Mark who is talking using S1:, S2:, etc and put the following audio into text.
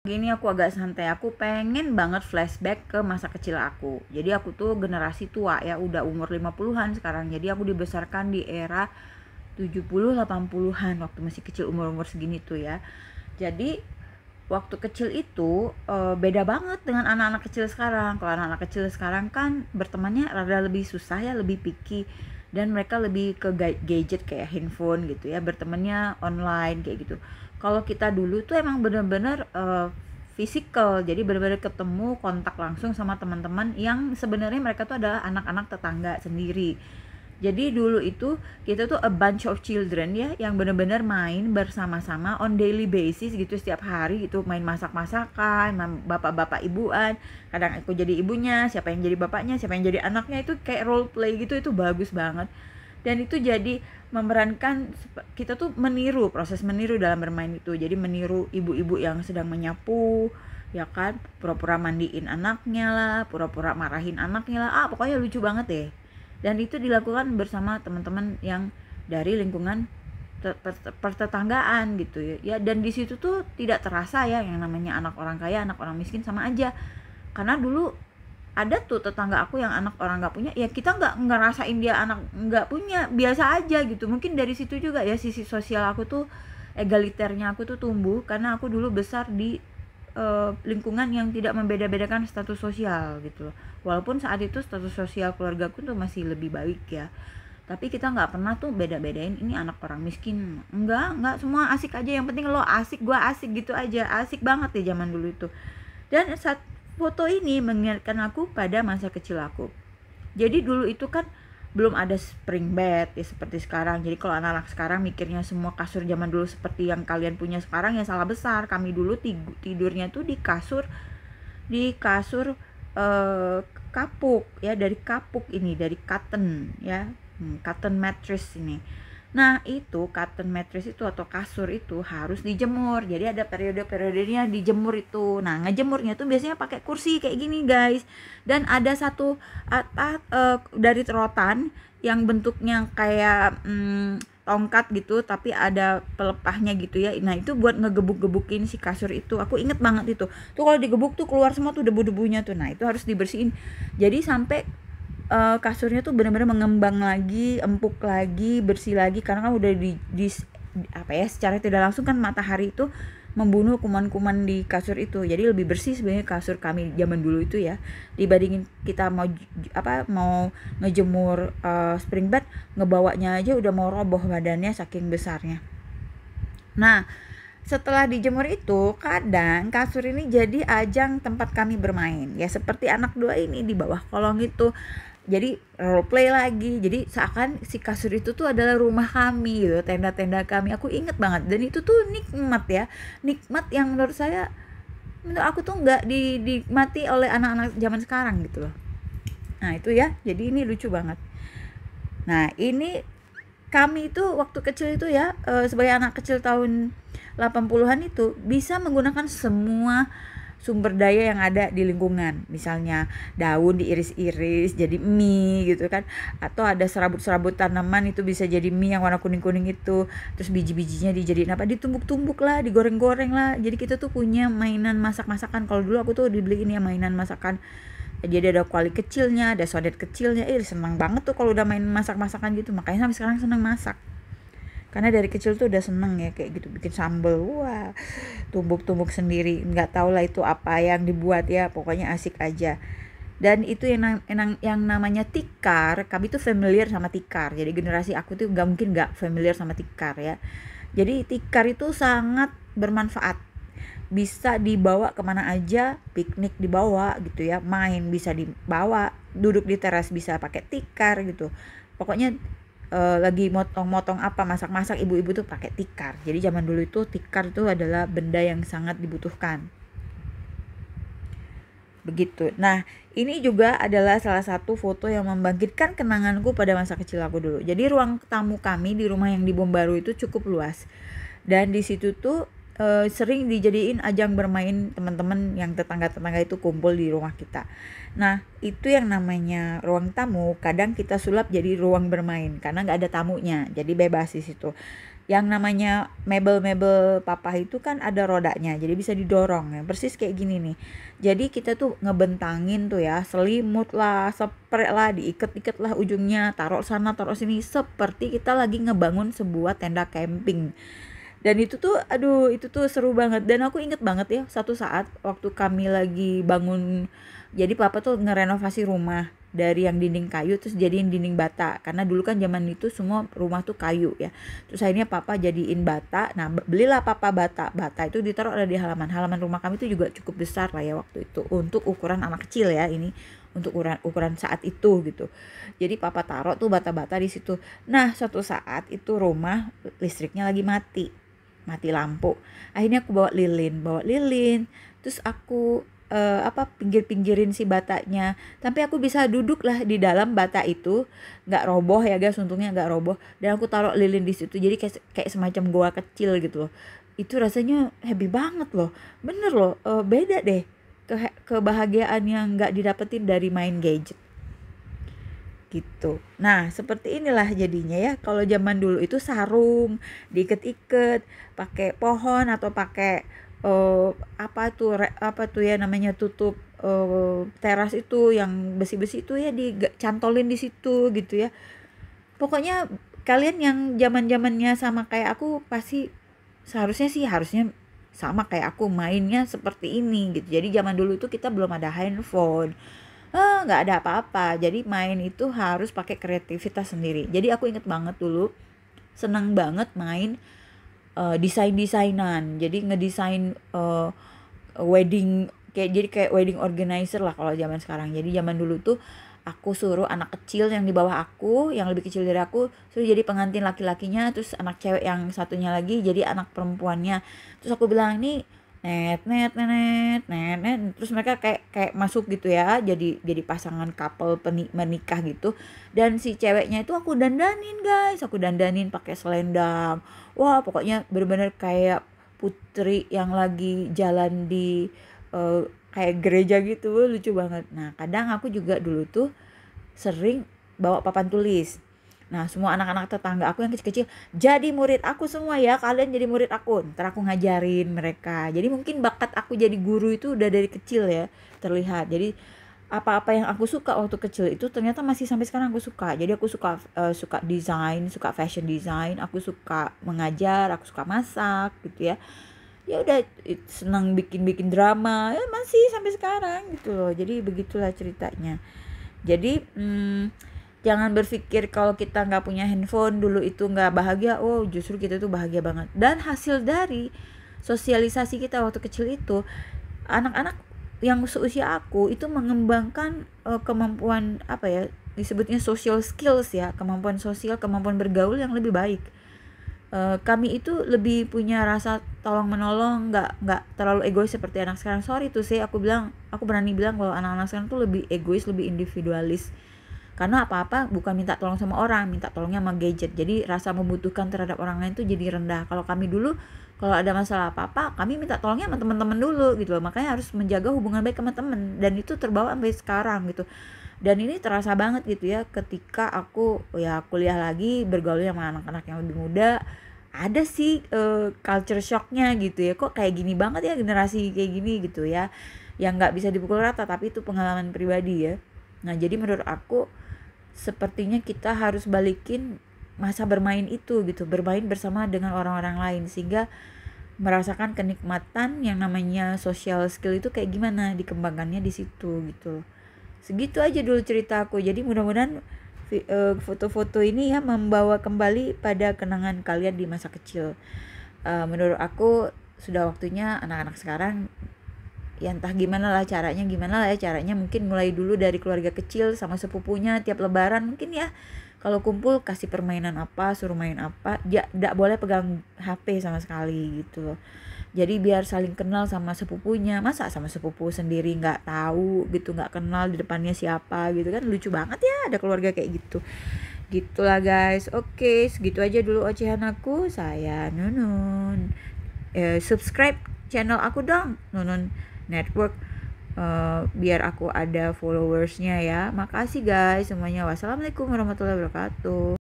S1: Gini aku agak santai, aku pengen banget flashback ke masa kecil aku. Jadi aku tuh generasi tua ya, udah umur 50-an sekarang. Jadi aku dibesarkan di era 70 80-an waktu masih kecil, umur-umur segini tuh ya. Jadi waktu kecil itu beda banget dengan anak-anak kecil sekarang. Kalau anak-anak kecil sekarang kan bertemannya rada lebih susah ya, lebih picky, dan mereka lebih ke gadget kayak handphone gitu ya, bertemannya online kayak gitu. Kalau kita dulu tuh emang bener-bener physical, jadi bener-bener ketemu kontak langsung sama teman-teman yang sebenarnya mereka tuh adalah anak-anak tetangga sendiri. Jadi dulu itu kita tuh a bunch of children ya, yang benar-benar main bersama-sama on daily basis gitu, setiap hari gitu, main masak-masakan, bapak-bapak ibuan, kadang aku jadi ibunya, siapa yang jadi bapaknya, siapa yang jadi anaknya, itu kayak role play gitu, itu bagus banget. Dan itu jadi memerankan, kita tuh meniru, proses meniru dalam bermain itu. Jadi meniru ibu-ibu yang sedang menyapu, ya kan, pura-pura mandiin anaknya lah, pura-pura marahin anaknya lah, pokoknya lucu banget deh. Dan itu dilakukan bersama teman-teman yang dari lingkungan pertetanggaan gitu ya. Dan di situ tuh tidak terasa ya yang namanya anak orang kaya, anak orang miskin sama aja. Karena dulu ada tuh tetangga aku yang anak orang nggak punya, ya kita nggak ngerasain dia anak nggak punya, biasa aja gitu. Mungkin dari situ juga ya sisi sosial aku tuh, egaliternya aku tuh tumbuh, karena aku dulu besar di lingkungan yang tidak membeda-bedakan status sosial gitu. Walaupun saat itu status sosial keluargaku tuh masih lebih baik ya, tapi kita nggak pernah tuh beda-bedain ini anak orang miskin, nggak, semua asik aja, yang penting lo asik gua asik gitu aja, asik banget ya zaman dulu itu. Dan saat foto ini mengingatkan aku pada masa kecil aku. Jadi dulu itu kan belum ada spring bed ya seperti sekarang. Jadi kalau anak-anak sekarang mikirnya semua kasur zaman dulu seperti yang kalian punya sekarang, ya salah besar. Kami dulu tidurnya tuh di kasur kapuk ya, dari kapuk ini, dari cotton ya, cotton mattress ini. Nah itu cotton mattress itu atau kasur itu harus dijemur, jadi ada periode-periodenya dijemur itu. Nah ngejemurnya tuh biasanya pakai kursi kayak gini guys, dan ada satu dari rotan yang bentuknya kayak tongkat gitu, tapi ada pelepahnya gitu ya. Nah itu buat ngegebuk-gebukin si kasur itu. Aku inget banget itu tuh, kalau digebuk tuh keluar semua tuh debu-debunya tuh. Nah itu harus dibersihin, jadi sampai kasurnya tuh benar-benar mengembang lagi, empuk lagi, bersih lagi, karena kan udah apa ya, secara tidak langsung kan matahari itu membunuh kuman-kuman di kasur itu. Jadi lebih bersih sebenarnya kasur kami zaman dulu itu ya, dibandingin kita mau ngejemur spring bed, ngebawanya aja udah mau roboh badannya saking besarnya. Nah setelah dijemur itu, kadang kasur ini jadi ajang tempat kami bermain ya, seperti anak dua ini di bawah kolong itu. Jadi role play lagi, jadi seakan si kasur itu tuh adalah rumah kami gitu, tenda-tenda kami. Aku inget banget, dan itu tuh nikmat ya, nikmat yang menurut aku tuh nggak dinikmati oleh anak-anak zaman sekarang gitu loh. Nah itu ya, jadi ini lucu banget. Nah ini kami itu waktu kecil itu ya, sebagai anak kecil tahun 80-an itu bisa menggunakan semua sumber daya yang ada di lingkungan. Misalnya daun diiris-iris jadi mie gitu kan, atau ada serabut-serabut tanaman itu bisa jadi mie yang warna kuning-kuning itu, terus biji-bijinya dijadiin apa, ditumbuk-tumbuk lah, digoreng-goreng lah. Jadi kita tuh punya mainan masak-masakan. Kalau dulu aku tuh dibeliin ya mainan masakan, jadi ada kuali kecilnya, ada sodet kecilnya. Senang banget tuh kalau udah main masak-masakan gitu. Makanya sampai sekarang senang masak, karena dari kecil tuh udah seneng ya kayak gitu, bikin sambel, wah, tumbuk-tumbuk sendiri, nggak tahu lah itu apa yang dibuat ya, pokoknya asik aja. Dan itu yang namanya tikar, kami tuh familiar sama tikar. Jadi generasi aku tuh nggak mungkin nggak familiar sama tikar ya. Jadi tikar itu sangat bermanfaat, bisa dibawa kemana aja, piknik dibawa gitu ya, main bisa dibawa, duduk di teras bisa pakai tikar gitu. Pokoknya lagi motong-motong apa, masak-masak, ibu-ibu tuh pakai tikar. Jadi zaman dulu itu tikar itu adalah benda yang sangat dibutuhkan. Begitu. Nah, ini juga adalah salah satu foto yang membangkitkan kenanganku pada masa kecil aku dulu. Jadi ruang tamu kami di rumah yang di Bom Baru itu cukup luas. Dan di situ tuh sering dijadiin ajang bermain teman-teman yang tetangga-tetangga itu kumpul di rumah kita. Nah itu yang namanya ruang tamu, kadang kita sulap jadi ruang bermain karena nggak ada tamunya, jadi bebas di situ. Yang namanya mebel-mebel papa itu kan ada rodanya, jadi bisa didorong ya. Persis kayak gini nih. Jadi kita tuh ngebentangin tuh ya, selimut lah, spray lah, diikat-ikat lah ujungnya, taruh sana, taruh sini, seperti kita lagi ngebangun sebuah tenda camping. Dan itu tuh aduh itu tuh seru banget, dan aku inget banget ya satu saat waktu kami lagi bangun, jadi papa tuh ngerenovasi rumah dari yang dinding kayu terus jadiin dinding bata, karena dulu kan zaman itu semua rumah tuh kayu ya. Terus akhirnya papa jadiin bata. Nah, belilah papa bata. Bata itu ditaruh ada di halaman rumah kami itu juga cukup besar lah ya waktu itu untuk ukuran anak kecil ya, ini untuk ukuran saat itu gitu. Jadi papa taruh tuh bata-bata di situ. Nah, suatu saat itu rumah listriknya lagi mati lampu. Akhirnya aku bawa lilin, terus aku pinggir-pinggirin si batanya, tapi aku bisa duduk lah di dalam bata itu, nggak roboh ya guys, untungnya nggak roboh, dan aku taruh lilin di situ, jadi kayak semacam goa kecil gitu loh. Itu rasanya happy banget loh, bener loh, beda deh kebahagiaan yang nggak didapetin dari main gadget gitu. Nah, seperti inilah jadinya ya. Kalau zaman dulu itu sarung diiket-iket pakai pohon atau pakai apa tuh ya namanya, tutup teras itu yang besi-besi itu ya, dicantolin di situ gitu ya. Pokoknya kalian yang zaman-zamannya sama kayak aku pasti harusnya sama kayak aku mainnya seperti ini gitu. Jadi zaman dulu itu kita belum ada handphone, nggak ada apa-apa, jadi main itu harus pakai kreativitas sendiri. Jadi aku inget banget dulu seneng banget main desain-desainan, jadi ngedesain wedding, kayak wedding organizer lah kalau zaman sekarang. Jadi zaman dulu tuh aku suruh anak kecil yang di bawah aku, yang lebih kecil dari aku, suruh jadi pengantin laki-lakinya, terus anak cewek yang satunya lagi jadi anak perempuannya. Terus aku bilang, nih net net net net net, terus mereka kayak masuk gitu ya, jadi pasangan couple menikah gitu. Dan si ceweknya itu aku dandanin guys, aku dandanin pakai selendang. Wah, pokoknya bener-bener kayak putri yang lagi jalan di kayak gereja gitu, lucu banget. Nah, kadang aku juga dulu tuh sering bawa papan tulis. Nah, semua anak-anak tetangga aku yang kecil-kecil jadi murid aku semua ya, kalian jadi murid aku, ntar aku ngajarin mereka. Jadi mungkin bakat aku jadi guru itu udah dari kecil ya terlihat. Jadi apa-apa yang aku suka waktu kecil itu ternyata masih sampai sekarang aku suka. Jadi aku suka desain, suka fashion design, aku suka mengajar, aku suka masak gitu ya. Ya udah, senang bikin drama ya, masih sampai sekarang gitu loh. Jadi begitulah ceritanya. Jadi jangan berpikir kalau kita nggak punya handphone dulu itu nggak bahagia. Oh, justru kita tuh bahagia banget. Dan hasil dari sosialisasi kita waktu kecil itu, anak-anak yang seusia aku itu mengembangkan kemampuan apa ya, disebutnya social skills ya, kemampuan sosial, kemampuan bergaul yang lebih baik. Kami itu lebih punya rasa tolong menolong, nggak terlalu egois seperti anak sekarang. Sorry tuh sih, aku berani bilang bahwa anak-anak sekarang tuh lebih egois, lebih individualis. Karena apa-apa bukan minta tolong sama orang, minta tolongnya sama gadget. Jadi rasa membutuhkan terhadap orang lain tuh jadi rendah. Kalau kami dulu, kalau ada masalah apa-apa, kami minta tolongnya sama teman-teman dulu gitu loh. Makanya harus menjaga hubungan baik sama teman, dan itu terbawa sampai sekarang gitu. Dan ini terasa banget gitu ya ketika aku ya kuliah lagi, bergaul sama anak-anak yang lebih muda. Ada sih culture shocknya gitu ya, kok kayak gini banget ya generasi kayak gini gitu ya, yang nggak bisa dipukul rata, tapi itu pengalaman pribadi ya. Nah, jadi menurut aku sepertinya kita harus balikin masa bermain itu gitu, bermain bersama dengan orang-orang lain, sehingga merasakan kenikmatan yang namanya social skill itu kayak gimana dikembangkannya di situ gitu. Segitu aja dulu cerita aku. Jadi mudah-mudahan foto-foto ini ya membawa kembali pada kenangan kalian di masa kecil. Menurut aku sudah waktunya anak-anak sekarang ya entah gimana lah caranya, mungkin mulai dulu dari keluarga kecil sama sepupunya tiap lebaran mungkin ya, kalau kumpul kasih permainan apa, suruh main apa, tidak boleh pegang HP sama sekali gitu loh. Jadi biar saling kenal sama sepupunya. Masa sama sepupu sendiri nggak tahu gitu, nggak kenal di depannya siapa gitu kan, lucu banget ya ada keluarga kayak gitu. Gitulah guys. Oke, segitu aja dulu ocehan aku. Saya Nunun. Subscribe channel aku dong, Nunun Network, biar aku ada followersnya ya. Makasih guys semuanya. Wassalamualaikum warahmatullahi wabarakatuh.